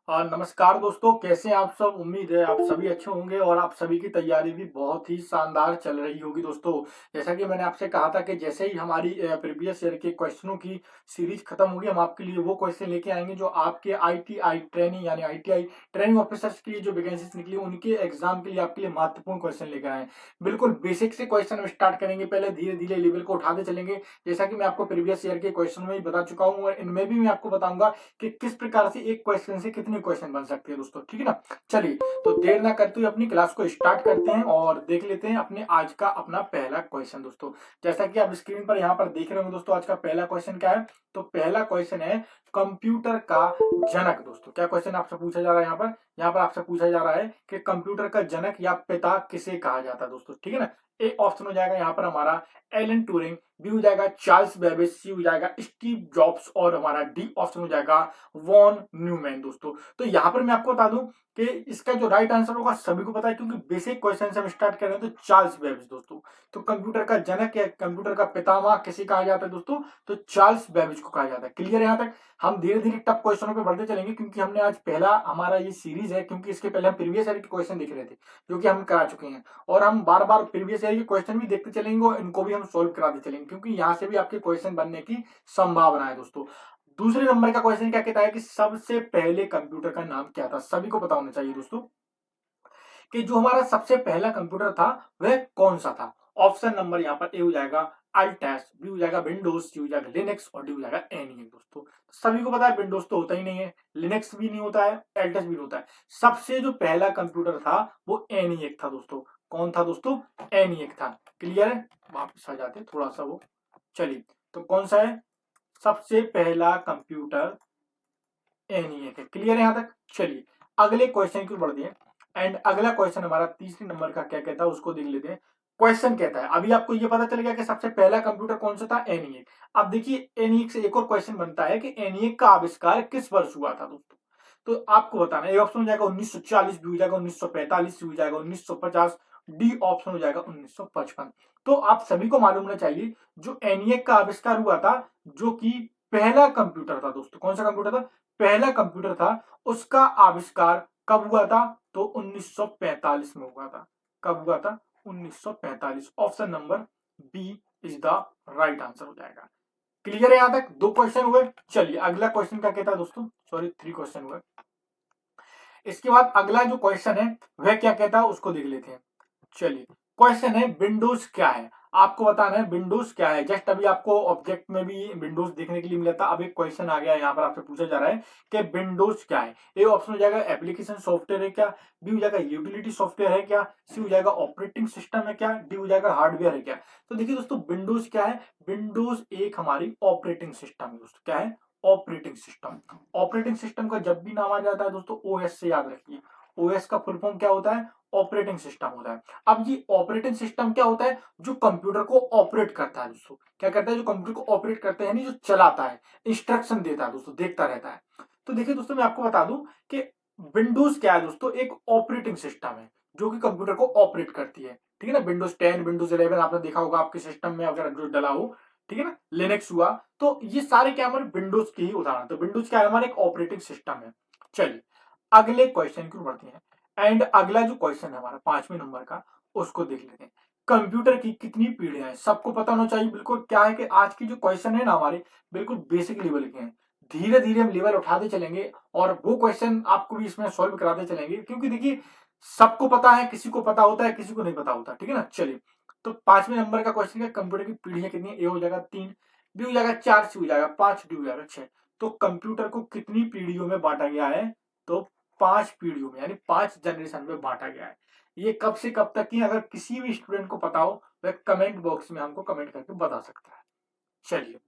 नमस्कार दोस्तों, कैसे हैं आप सब। उम्मीद है आप सभी अच्छे होंगे और आप सभी की तैयारी भी बहुत ही शानदार चल रही होगी दोस्तों। जैसा कि मैंने आपसे कहा था कि जैसे ही हमारी प्रीवियस ईयर के क्वेश्चनों की सीरीज खत्म होगी, हम आपके लिए वो क्वेश्चन लेके आएंगे जो आपके आईटीआई ट्रेनिंग यानी आईटीआई ट्रेनिंग ऑफिसर्स की जो वैकेंसीज निकली उनके एग्जाम के लिए आपके लिए महत्वपूर्ण क्वेश्चन लेकर आए। बिल्कुल बेसिक से क्वेश्चन हम स्टार्ट करेंगे, पहले धीरे धीरे लेवल को उठाते चलेंगे। जैसा कि मैं आपको प्रीवियस ईयर के क्वेश्चन में ही बता चुका हूँ और इनमें भी मैं आपको बताऊंगा कि किस प्रकार से एक क्वेश्चन से कितने क्वेश्चन बन सकते हैं दोस्तों, ठीक है ना। चलिए, तो देर ना करते हुए अपनी क्लास को स्टार्ट करते हैं और देख लेते हैं अपने आज का अपना पहला क्वेश्चन दोस्तों। जैसा कि आप स्क्रीन पर यहाँ पर देख रहे हो दोस्तों, आज का पहला क्वेश्चन क्या है। तो पहला क्वेश्चन है कंप्यूटर का जनक दोस्तों। क्या क्वेश्चन आपसे पूछा जा रहा है यहाँ पर आपसे पूछा जा रहा है कि कंप्यूटर का जनक या पिता किसे कहा जाता है दोस्तों, ठीक है ना। ए ऑप्शन हो जाएगा यहाँ पर हमारा एलन ट्यूरिंग, बी हो जाएगा चार्ल्स बेबेज, सी हो जाएगा स्टीव जॉब्स और हमारा डी ऑप्शन हो जाएगा वॉन न्यूमैन दोस्तों। तो यहाँ पर मैं आपको बता दूं कि इसका जो राइट आंसर होगा सभी को पता है, क्योंकि बेसिक क्वेश्चन से हम स्टार्ट कर रहे हैं। तो चार्ल्स बेबेज दोस्तों। तो कंप्यूटर का जनक या कंप्यूटर का पितामह किसे कहा जाता है दोस्तों, तो चार्ल्स बेबेज को कहा जाता है। क्लियर है यहाँ तक। हम धीरे धीरे टफ क्वेश्चनों पे बढ़ते चलेंगे, क्योंकि हमने आज पहला हमारा ये सीरीज है, क्योंकि इसके पहले हम प्रीवियस ईयर के क्वेश्चन देख रहे थे जो कि हम करा चुके हैं, और हम बार बार प्रीवियस ईयर के क्वेश्चन भी देखते चलेंगे और इनको भी हम सोल्व कराते चलेंगे, क्योंकि यहाँ से भी आपके क्वेश्चन बनने की संभावना है दोस्तों। दूसरे नंबर का क्वेश्चन क्या कहता है कि सबसे पहले कंप्यूटर का नाम क्या था। सभी को पता होना चाहिए दोस्तों कि जो हमारा सबसे पहला कंप्यूटर था वह कौन सा था। ऑप्शन नंबर यहाँ पर ए हो जाएगा अल्टेस, बी हो जाएगा विंडोज, सी हो जाएगा लिनक्स और डी हो जाएगा एनिएक दोस्तों। सभी को पता है विंडोज तो होता ही नहीं है, लिनक्स भी नहीं होता है, अल्टेस भी नहीं होता है। सबसे जो पहला कंप्यूटर था वो एनिएक था दोस्तों। कौन था दोस्तों, एनिएक था। क्लियर है। वापस आ जाते थोड़ा सा वो। चलिए, तो कौन सा है सबसे पहला कंप्यूटर, एनिएक है। क्लियर है यहाँ तक। चलिए, अगले क्वेश्चन की ओर बढ़ते हैं। एंड अगला क्वेश्चन हमारा तीसरे नंबर का क्या कहता है उसको देख लेते हैं। क्वेश्चन कहता है, अभी आपको ये पता चल गया कि सबसे पहला कंप्यूटर कौन सा था, एनिएक। अब देखिए एनिएक से एक और क्वेश्चन बनता है कि एनिएक का आविष्कार किस वर्ष हुआ था दोस्तों। तो आपको बताना है। ए ऑप्शन हो जाएगा 1940, बी हो जाएगा 1945, सी हो जाएगा 1950, डी ऑप्शन हो जाएगा 1955। तो आप सभी को मालूम होना चाहिए जो एनिएक का आविष्कार हुआ था, जो कि पहला कंप्यूटर था दोस्तों। कौन सा कंप्यूटर था, पहला कंप्यूटर था, उसका आविष्कार कब हुआ था, तो 1945 में हुआ था। कब हुआ था, 1945। Option number B is the right answer हो जाएगा। क्लियर है यहां तक। दो क्वेश्चन हुए। चलिए, अगला क्वेश्चन क्या कहता है दोस्तों, सॉरी 3 क्वेश्चन हुए। इसके बाद अगला जो क्वेश्चन है वह क्या कहता है उसको देख लेते हैं। चलिए, क्वेश्चन है विंडोज क्या है। आपको बताना है विंडोज क्या है। जस्ट अभी आपको ऑब्जेक्ट में भी विंडोज देखने के लिए मिला था, अब एक क्वेश्चन आ गया यहाँ पर आपसे पूछा जा रहा है कि विंडोज क्या है। ए ऑप्शन हो जाएगा एप्लीकेशन सॉफ्टवेयर है क्या, बी हो जाएगा यूटिलिटी सॉफ्टवेयर है क्या, सी हो जाएगा ऑपरेटिंग सिस्टम है क्या, डी हो जाएगा हार्डवेयर है क्या। तो देखिए दोस्तों, विंडोज क्या है, विंडोज एक हमारी ऑपरेटिंग सिस्टम है दोस्तों। क्या है, ऑपरेटिंग सिस्टम। ऑपरेटिंग सिस्टम का जब भी नाम आ जाता है दोस्तों ओएस से याद रखिए। ओएस का फुल फॉर्म क्या होता है, ऑपरेटिंग सिस्टम होता है। अब ये ऑपरेटिंग सिस्टम क्या होता है, जो कंप्यूटर को ऑपरेट करता है दोस्तों। क्या करता है, जो कंप्यूटर को ऑपरेट करते हैं, नहीं जो चलाता है, इंस्ट्रक्शन देता है दोस्तों, देखता रहता है। तो देखिए दोस्तों, मैं आपको बता दूं कि विंडोज क्या है दोस्तों, एक ऑपरेटिंग सिस्टम है जो कि कंप्यूटर को ऑपरेट करती है। ठीक है ना। विंडोज 10, विंडोज 11 आपने देखा होगा आपके सिस्टम में अगर जो डला हो, ठीक है ना। लिनक्स हुआ, तो ये सारे क्या हमारे विंडोज के ही उदाहरण। तो विंडोज क्या है, हमारा एक ऑपरेटिंग सिस्टम है। चलिए, अगले क्वेश्चन की ओर बढ़ते हैं। एंड अगला जो क्वेश्चन है हमारा 5वें नंबर का, उसको देख लेते हैं। कंप्यूटर की कितनी पीढ़ियां हैं, सबको पता होना चाहिए। बिल्कुल क्या है कि आज की जो क्वेश्चन है ना हमारे, बिल्कुल बेसिक लेवल के हैं। धीरे धीरे हम लेवल उठाते चलेंगे और वो क्वेश्चन आपको भी इसमें सॉल्व कराते चलेंगे, क्योंकि देखिए सबको पता है, किसी को पता होता है, किसी को नहीं पता होता। ठीक है ना। चलिए, तो 5वें नंबर का क्वेश्चन है कंप्यूटर की पीढ़ियां कितनी है। ए हो जाएगा 3, बी हो जाएगा 4, सी हो जाएगा 5, डी हो जाएगा 6। तो कंप्यूटर को कितनी पीढ़ियों में बांटा गया है, तो 5 पीढ़ियों में, यानी 5 जनरेशन में बांटा गया है। ये कब से कब तक की, अगर किसी भी स्टूडेंट को पता हो वह कमेंट बॉक्स में हमको कमेंट करके बता सकता है। चलिए,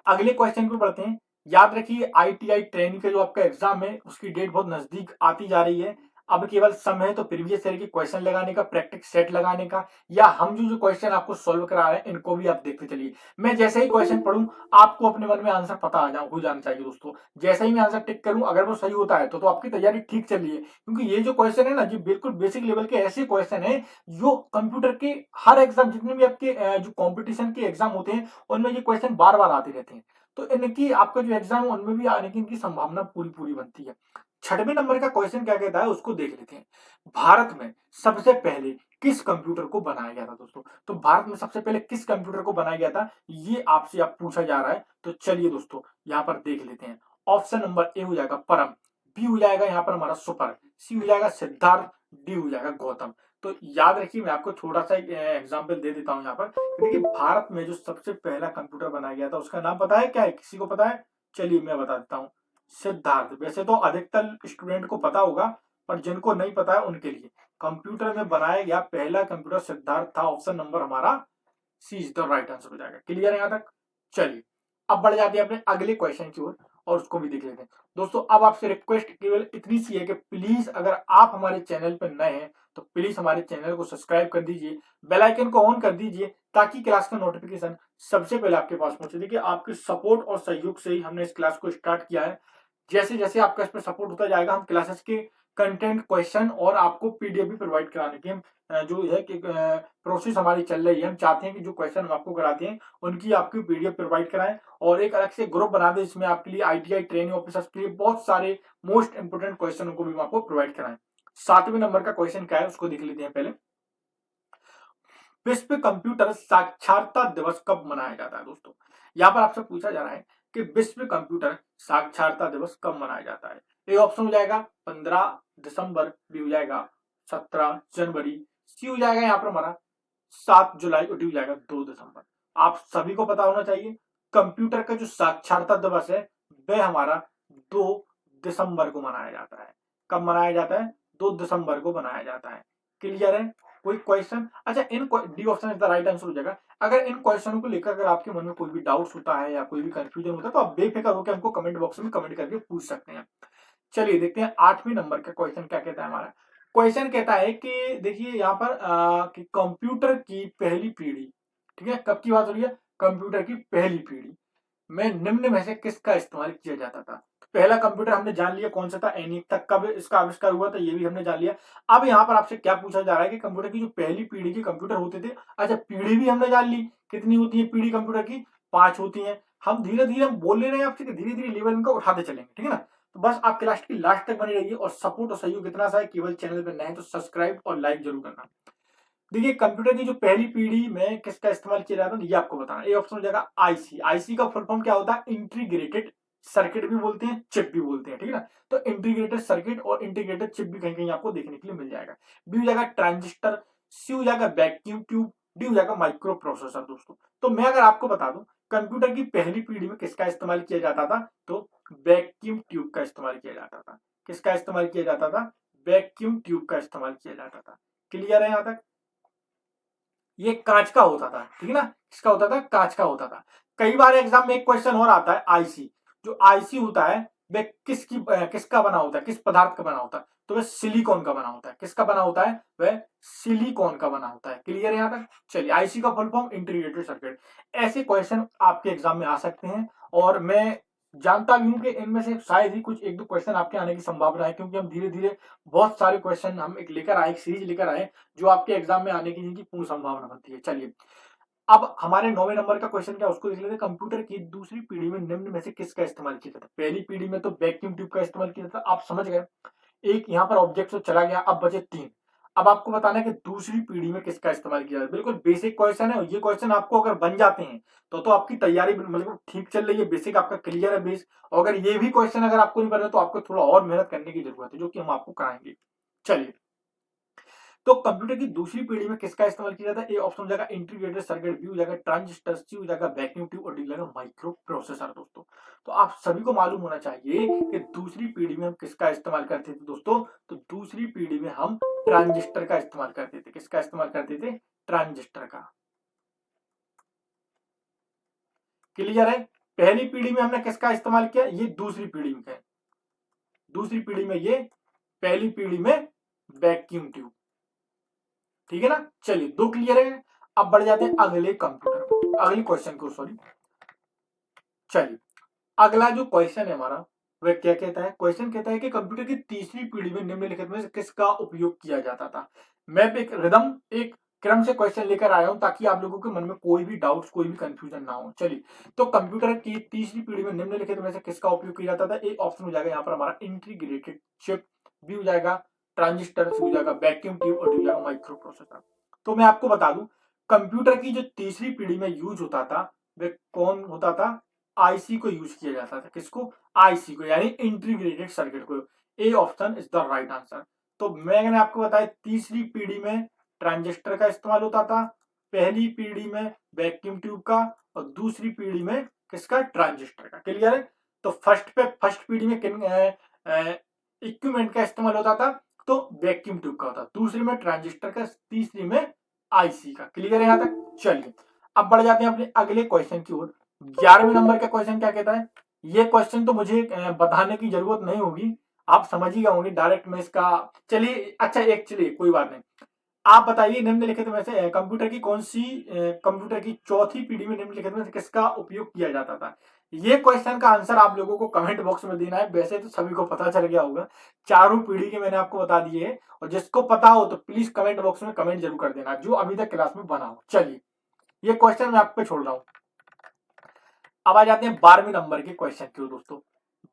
अगले क्वेश्चन को पढ़ते हैं। याद रखिए आईटीआई ट्रेनिंग का जो आपका एग्जाम है उसकी डेट बहुत नजदीक आती जा रही है। अब केवल समय है तो प्रीवियस ईयर के क्वेश्चन लगाने का, प्रैक्टिस सेट लगाने का, या हम जो जो क्वेश्चन आपको सॉल्व करा रहे हैं इनको भी आप देखते चलिए। मैं जैसे ही क्वेश्चन पढ़ूं आपको अपने मन में आंसर पता हो जाना चाहिए दोस्तों। जैसे ही मैं आंसर टिक करूं, अगर वो सही होता है तो आपकी तैयारी ठीक चल रही है, क्योंकि ये जो क्वेश्चन है ना, ये बिल्कुल बेसिक लेवल के ऐसे क्वेश्चन है जो कंप्यूटर के हर एग्जाम, जितने भी आपके जो कॉम्पिटिशन के एग्जाम होते हैं उनमें ये क्वेश्चन बार बार आते रहते हैं। तो इनकी आपका जो एग्जाम है उनमें भी आने की इनकी संभावना पूरी पूरी बनती है। 6वें नंबर का क्वेश्चन क्या कहता है उसको देख लेते हैं। भारत में सबसे पहले किस कंप्यूटर को बनाया गया था दोस्तों? तो भारत में सबसे पहले किस कंप्यूटर को बनाया गया था, ये आपसे आप पूछा जा रहा है। तो चलिए दोस्तों यहाँ पर देख लेते हैं। ऑप्शन नंबर ए हो जाएगा परम, बी हो जाएगा यहाँ पर हमारा सुपर, सी हो जाएगा सिद्धार्थ, डी हो जाएगा गौतम। तो याद रखिए, मैं आपको थोड़ा सा एग्जाम्पल दे देता हूँ यहाँ पर। देखिए भारत में जो सबसे पहला कंप्यूटर बनाया गया था उसका नाम पता है क्या है? किसी को पता है? चलिए मैं बता देता हूँ, सिद्धार्थ। वैसे तो अधिकतर स्टूडेंट को पता होगा, पर जिनको नहीं पता है उनके लिए, कंप्यूटर में बनाया गया पहला कंप्यूटर सिद्धार्थ था। ऑप्शन नंबर हमारा सी इज द राइट आंसर हो जाएगा। क्लियर है यहाँ तक? चलिए अब बढ़ जाते हैं अपने अगले क्वेश्चन की ओर और उसको भी देख लेते हैं। दोस्तों अब आपसे रिक्वेस्ट केवल इतनी सी है कि प्लीज अगर आप हमारे चैनल पर नए हैं तो प्लीज हमारे चैनल को सब्सक्राइब कर दीजिए, बेल आइकन को ऑन कर दीजिए, ताकि क्लास का नोटिफिकेशन सबसे पहले आपके पास पहुंचे। देखिए आपके सपोर्ट और सहयोग से ही हमने इस क्लास को स्टार्ट किया है। जैसे जैसे आपका इस पर सपोर्ट होता जाएगा हम क्लासेस के कंटेंट, क्वेश्चन और आपको पीडीएफ भी प्रोवाइड कराने की हम जो है कि प्रोसेस हमारी चल रही है। हम चाहते हैं कि जो क्वेश्चन हम आपको कराते हैं उनकी आपकी पीडीएफ प्रोवाइड कराएं और एक अलग से ग्रुप बना दें जिसमें आपके लिए आईटीआई ट्रेनिंग ऑफिसर्स के लिए बहुत सारे मोस्ट इंपोर्टेंट क्वेश्चन को भी हम आपको प्रोवाइड कराएं। 7वें नंबर का क्वेश्चन क्या है उसको देख लेते हैं पहले। विश्व कंप्यूटर साक्षरता दिवस कब मनाया जाता है दोस्तों? यहाँ पर आपसे पूछा जा रहा है कि विश्व कंप्यूटर साक्षरता दिवस कब मनाया जाता है। ए ऑप्शन हो जाएगा 15 दिसंबर, बी हो जाएगा 17 जनवरी, सी हो जाएगा यहाँ पर हमारा 7 जुलाई और डी हो जाएगा 2 दिसंबर। आप सभी को पता होना चाहिए कंप्यूटर का जो साक्षरता दिवस है वह हमारा 2 दिसंबर को मनाया जाता है। कब मनाया जाता है? 2 दिसंबर को मनाया जाता है। क्लियर है? कोई क्वेश्चन? अच्छा, in D option is the right answer हो जाएगा। अगर इन क्वेश्चनों को लेकर अगर आपके मन में कोई भी डाउट्स होता है या कोई भी कंफ्यूजन होता है तो आप बेफिक्र होकर हमको कमेंट बॉक्स में कमेंट करके पूछ सकते हैं। चलिए देखते हैं 8वें नंबर का क्वेश्चन क्या कहता है हमारा। क्वेश्चन कहता है कि देखिए यहाँ पर कि कंप्यूटर की पहली पीढ़ी, ठीक है, कब की बात हो रही है? कंप्यूटर की पहली पीढ़ी में निम्न में से किसका इस्तेमाल किया जाता था? पहला कंप्यूटर हमने जान लिया कौन सा था, एनिक था। कब इसका आविष्कार हुआ था ये भी हमने जान लिया। अब यहाँ पर आपसे क्या पूछा जा रहा है कि कंप्यूटर की जो पहली पीढ़ी के कंप्यूटर होते थे, अच्छा पीढ़ी भी हमने जान ली, कितनी होती है पीढ़ी कंप्यूटर की? 5 होती है। हम धीरे धीरे हम बोल ले रहे हैं आपसे कि धीरे धीरे लेवल इनका उठाते चलेंगे, ठीक है ना? तो बस आप क्लास की लास्ट तक बनी रहिए और सपोर्ट और सहयोग इतना सा है, केवल चैनल पर नए हैं तो सब्सक्राइब और लाइक जरूर करना। देखिए कंप्यूटर की जो पहली पीढ़ी में किसका इस्तेमाल किया जाता है ये आपको बताना। ए ऑप्शन हो जाएगा आईसी। आईसी का फुल फॉर्म क्या होता है? इंटीग्रेटेड सर्किट भी बोलते हैं, चिप भी बोलते हैं, ठीक है ना? तो इंटीग्रेटेड सर्किट और इंटीग्रेटेड चिप भी कहीं कहीं आपको देखने के लिए मिल जाएगा। बी हो जाएगा ट्रांजिस्टर, सी हो जाएगा वैक्यूम ट्यूब, डी हो जाएगा माइक्रो प्रोसेसर दोस्तों। तो मैं अगर आपको बता दूं कंप्यूटर की पहली पीढ़ी में किसका इस्तेमाल किया जाता था, तो वैक्यूम ट्यूब का इस्तेमाल किया जाता था। किसका इस्तेमाल किया जाता था? वैक्यूम ट्यूब का इस्तेमाल किया जाता था। क्लियर है यहां तक? ये कांच का होता था, ठीक है ना? किसका होता था? कांच का होता था। कई बार एग्जाम में एक क्वेश्चन और आता है आईसी। जो आईसी होता है वह किसका बना होता है, किस पदार्थ का बना होता है? तो वह सिलिकॉन का बना होता है। किसका बना होता है? वह सिलिकॉन का बना होता है। क्लियर है यहां तक? चलिए, आईसी का फुल फॉर्म इंटीग्रेटेड सर्किट। ऐसे क्वेश्चन आपके एग्जाम में आ सकते हैं और मैं जानता भी हूं कि इनमें से शायद ही कुछ एक दो क्वेश्चन आपके आने की संभावना है, क्योंकि हम धीरे धीरे बहुत सारे क्वेश्चन हम एक लेकर आए, एक सीरीज लेकर आए जो आपके एग्जाम में आने की जिनकी पूर्ण संभावना बनती है। चलिए अब हमारे 9वें नंबर का क्वेश्चन क्या उसको देख लेते हैं। कंप्यूटर की दूसरी पीढ़ी में निम्न में से किसका इस्तेमाल किया जाता है? पहली पीढ़ी में तो वैक्यूम ट्यूब का इस्तेमाल किया जाता है, आप समझ गए। एक यहाँ पर ऑब्जेक्ट तो चला गया, अब बचे 3। अब आपको बताना है कि दूसरी पीढ़ी में किसका इस्तेमाल किया जाता है। बिल्कुल बेसिक क्वेश्चन है, ये क्वेश्चन आपको अगर बन जाते हैं तो आपकी तैयारी मतलब ठीक चल रही है, बेसिक आपका क्लियर है बेस। और अगर ये भी क्वेश्चन अगर आपको नहीं बन रहे तो आपको थोड़ा और मेहनत करने की जरूरत है, जो कि हम आपको कराएंगे। चलिए, तो कंप्यूटर की दूसरी पीढ़ी में किसका इस्तेमाल किया जाता है? ए ऑप्शन हो जाएगा इंटीग्रेटेड सर्किट, बी हो जाएगा ट्रांजिस्टर, सी हो जाएगा वैक्यूम ट्यूब और डी हो जाएगा माइक्रो प्रोसेसर दोस्तों। तो आप सभी को मालूम होना चाहिए कि दूसरी पीढ़ी में हम किसका इस्तेमाल करते थे दोस्तों? तो दूसरी पीढ़ी में हम ट्रांजिस्टर का इस्तेमाल करते थे। किसका इस्तेमाल करते थे? ट्रांजिस्टर का। क्लियर है? पहली पीढ़ी में हमने किसका इस्तेमाल किया, ये दूसरी पीढ़ी में है। दूसरी पीढ़ी में ये, पहली पीढ़ी में वैक्यूम ट्यूब। ठीक है ना? चलिए, 2 क्लियर है। अब बढ़ जाते हैं अगले कंप्यूटर, अगले क्वेश्चन को, सॉरी। चलिए, अगला जो क्वेश्चन है हमारा वह क्या कहता है? क्वेश्चन कहता है कि कंप्यूटर की तीसरी पीढ़ी में निम्नलिखित में से किसका उपयोग किया जाता था? मैप, एक रिदम, एक क्रम से क्वेश्चन लेकर आया हूं ताकि आप लोगों के मन में कोई भी डाउट्स, कोई भी कंफ्यूजन ना हो। चलिए, तो कंप्यूटर की तीसरी पीढ़ी में निम्नलिखित में से किसका उपयोग किया जाता था? ए ऑप्शन हो जाएगा यहाँ पर हमारा इंटीग्रेटेड चिप, बी हो जाएगा ट्रांजिस्टर, सी हो जाएगा वैक्यूम ट्यूब और डी हो जाएगा माइक्रो प्रोसेसर। तो मैं आपको बता दूं, कंप्यूटर की जो तीसरी पीढ़ी में यूज होता था वह कौन होता था? आईसी को यूज किया जाता था। किसको? आईसी को, यानी इंटीग्रेटेड सर्किट को। A option is the right answer. तो मैंने आपको बताया तीसरी पीढ़ी में ट्रांजिस्टर का इस्तेमाल होता था, पहली पीढ़ी में वैक्यूम ट्यूब का और दूसरी पीढ़ी में किसका? ट्रांजिस्टर का। क्लियर है? तो फर्स्ट पीढ़ी में किन इक्विपमेंट का इस्तेमाल होता था? तो वैक्यूम ट्यूब का होता, दूसरी में ट्रांजिस्टर का, तीसरी में आईसी का। क्लियर है यहां तक? चलिए, अब बढ़ जाते हैं अपने अगले क्वेश्चन की ओर। 11वें नंबर का क्वेश्चन क्या कहता है? ये क्वेश्चन तो मुझे बताने की जरूरत नहीं होगी, आप समझ ही गए होंगे डायरेक्ट में इसका। चलिए, अच्छा एक, चलिए कोई बात नहीं, आप बताइए निम्नलिखित में से कंप्यूटर की चौथी पीढ़ी में निम्नलिखित में से किसका उपयोग किया जाता था? ये क्वेश्चन का आंसर आप लोगों को कमेंट बॉक्स में देना है। वैसे तो सभी को पता चल गया होगा, चारों पीढ़ी के मैंने आपको बता दिए हैं, और जिसको पता हो तो प्लीज कमेंट बॉक्स में कमेंट जरूर कर देना, जो अभी तक क्लास में बना हो। चलिए, ये क्वेश्चन मैं आप पे छोड़ रहा हूं। अब आ जाते हैं 12वें नंबर के क्वेश्चन की ओर दोस्तों।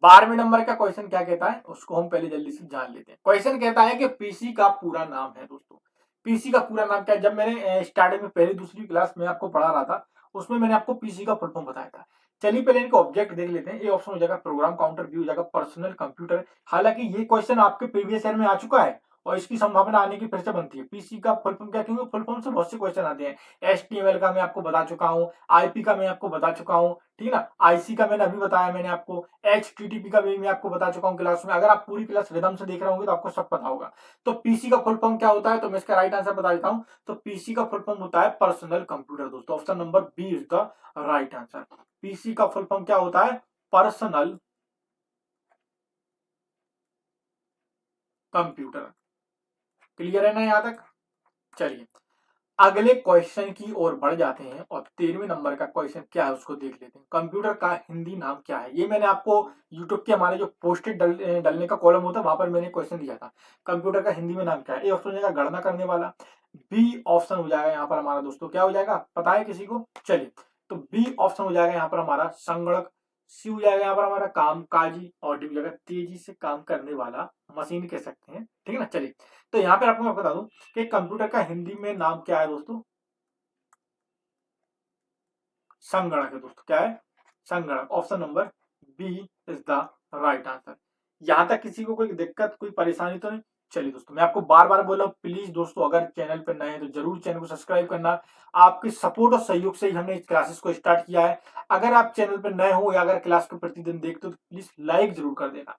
12वें नंबर का क्वेश्चन क्या कहता है उसको हम पहले जल्दी से जान लेते हैं। क्वेश्चन कहता है कि पीसी का पूरा नाम है दोस्तों। पीसी का पूरा नाम क्या है? जब मैंने स्टार्टिंग में पहली दूसरी क्लास में आपको पढ़ा रहा था, उसमें मैंने आपको पीसी का फुल फॉर्म बताया था। चलिए पहले इनका ऑब्जेक्ट देख लेते हैं। ए ऑप्शन हो जाएगा प्रोग्राम काउंटर, बी हो जाएगा पर्सनल कंप्यूटर। हालांकि ये क्वेश्चन आपके प्रीवियस ईयर में आ चुका है और इसकी संभावना आने की फिर से बनती है। पीसी का फुल फॉर्म क्या? क्योंकि फुल फॉर्म से बहुत से क्वेश्चन आते हैं। एचटीएमएल का मैं आपको बता चुका हूँ, आईपी का मैं आपको बता चुका हूँ, ठीक है ना, आईसी का मैंने अभी बताया, मैंने आपको एचटीटीपी का भी मैं आपको बता चुका हूँ क्लास में। अगर आप पूरी क्लास रिदम से देख रहे होंगे तो आपको सब पता होगा। तो पीसी का फुल फॉर्म क्या होता है? तो मैं इसका राइट आंसर बता देता हूँ। तो पीसी का फुल फॉर्म होता है पर्सनल कंप्यूटर दोस्तों। Option number B is the right answer. PC का फुल फॉर्म क्या होता है? Personal computer. क्लियर है ना यहां तक? चलिए, अगले क्वेश्चन की ओर बढ़ जाते हैं और 13वें नंबर का क्वेश्चन क्या है उसको देख लेते हैं। कंप्यूटर का हिंदी नाम क्या है? ये मैंने आपको यूट्यूब के हमारे जो पोस्टेड डलने का कॉलम होता है वहां पर मैंने क्वेश्चन दिया था। कंप्यूटर का हिंदी में नाम क्या है? ए ऑप्शन हो जाएगा गणना करने वाला, बी ऑप्शन हो जाएगा यहाँ पर हमारा दोस्तों क्या हो जाएगा, पता है किसी को? चलिए, तो बी ऑप्शन हो जाएगा यहाँ पर हमारा संगणक, सी हो जाएगा यहाँ पर हमारा कामकाजी, और डी हो जाएगा तेजी से काम करने वाला मशीन कह सकते हैं। ठीक है ना? चलिए, तो यहाँ पे आपको मैं बता दूं कि कंप्यूटर का हिंदी में नाम क्या है दोस्तों? संगणक है दोस्तों। क्या है? संगणक। Option number B is the right answer. यहां तक किसी को कोई दिक्कत, कोई परेशानी तो नहीं? चलिए दोस्तों, मैं आपको बार बार बोला, प्लीज दोस्तों अगर चैनल पर नए हैं तो जरूर चैनल को सब्सक्राइब करना। आपके सपोर्ट और सहयोग से ही हमने इस क्लासेस को स्टार्ट किया है। अगर आप चैनल पर नए हो या अगर क्लास को प्रतिदिन देखते हो तो प्लीज लाइक जरूर कर देना।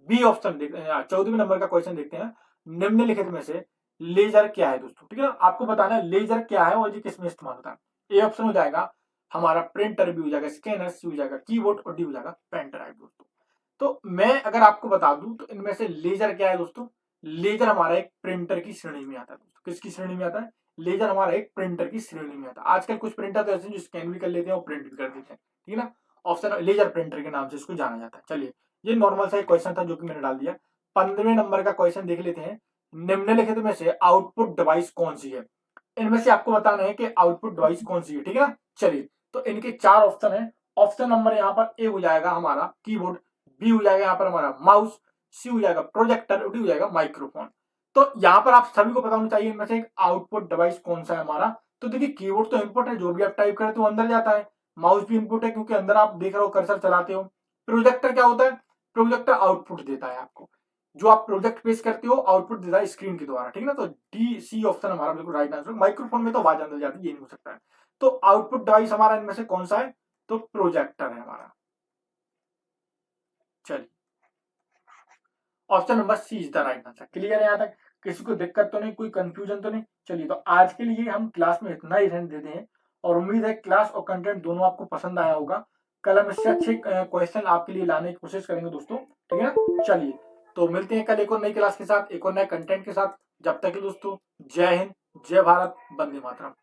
बी ऑप्शन 14वें नंबर का क्वेश्चन देखते हैं। निम्नलिखित में से लेजर क्या है दोस्तों? ठीक है ना, आपको बताना है लेजर क्या है और ये किस में इस्तेमाल होता है। ए ऑप्शन हो जाएगा हमारा प्रिंटर, भी हो जाएगा स्कैनर, सी हो जाएगा कीबोर्ड और डी हो जाएगा पेन ड्राइव दोस्तों। तो मैं अगर आपको बता दूं तो इनमें से लेजर क्या है दोस्तों? लेजर हमारा एक प्रिंटर की श्रेणी में आता है दोस्तों। किसकी श्रेणी में आता है? लेजर हमारा एक प्रिंटर की श्रेणी में आता है। आजकल कुछ प्रिंटर तो ऐसे जो स्कैन भी कर लेते हैं और प्रिंट भी कर देते हैं, ठीक है ना। ऑप्शन लेजर प्रिंटर के नाम से इसको जाना जाता है। चलिए, ये नॉर्मल सा एक क्वेश्चन था जो कि मैंने डाल दिया। 15वें नंबर का क्वेश्चन देख लेते हैं। निम्नलिखित में से आउटपुट डिवाइस कौन सी है? इनमें से आपको बताना है कि आउटपुट डिवाइस कौन सी है, ठीक है ना। चलिए, तो इनके चार ऑप्शन है। ऑप्शन नंबर यहाँ पर ए हो जाएगा हमारा कीबोर्ड, बी हो जाएगा यहाँ पर हमारा माउस, सी हो जाएगा प्रोजेक्टर और डी हो जाएगा माइक्रोफोन। तो यहाँ पर आप सभी को पता होना चाहिए इनमें से एक आउटपुट डिवाइस कौन सा है हमारा। तो देखिए, कीबोर्ड तो इनपुट है, जो भी आप टाइप करते हो अंदर जाता है। माउस भी इनपुट है क्योंकि अंदर आप देख रहे हो, कर्सर चलाते हो। प्रोजेक्टर क्या होता है? प्रोजेक्टर आउटपुट देता है आपको, जो आप प्रोजेक्ट पेश करते हो आउटपुट देता है स्क्रीन के द्वारा, ठीक है ना। तो डी सी ऑप्शन हमारा बिल्कुल राइट आंसर। माइक्रोफोन में तो आवाज अंदर जाती है, ये नहीं हो सकता है। तो आउटपुट डिवाइस हमारा इनमें से कौन सा है? तो प्रोजेक्टर है हमारा। चलिए, option number C is the right answer. Clear है यहाँ तक? किसी को दिक्कत तो नहीं, कोई कंफ्यूजन तो नहीं? चलिए, तो आज के लिए हम क्लास में इतना ही रहने देते हैं और उम्मीद है क्लास और कंटेंट दोनों आपको पसंद आया होगा। कल हम इससे अच्छे क्वेश्चन आपके लिए लाने की कोशिश करेंगे दोस्तों, ठीक है ना। चलिए, तो मिलते हैं कल एक और नई क्लास के साथ, एक और नए कंटेंट के साथ। जब तक के दोस्तों, जय हिंद, जय भारत, वंदे मातरम।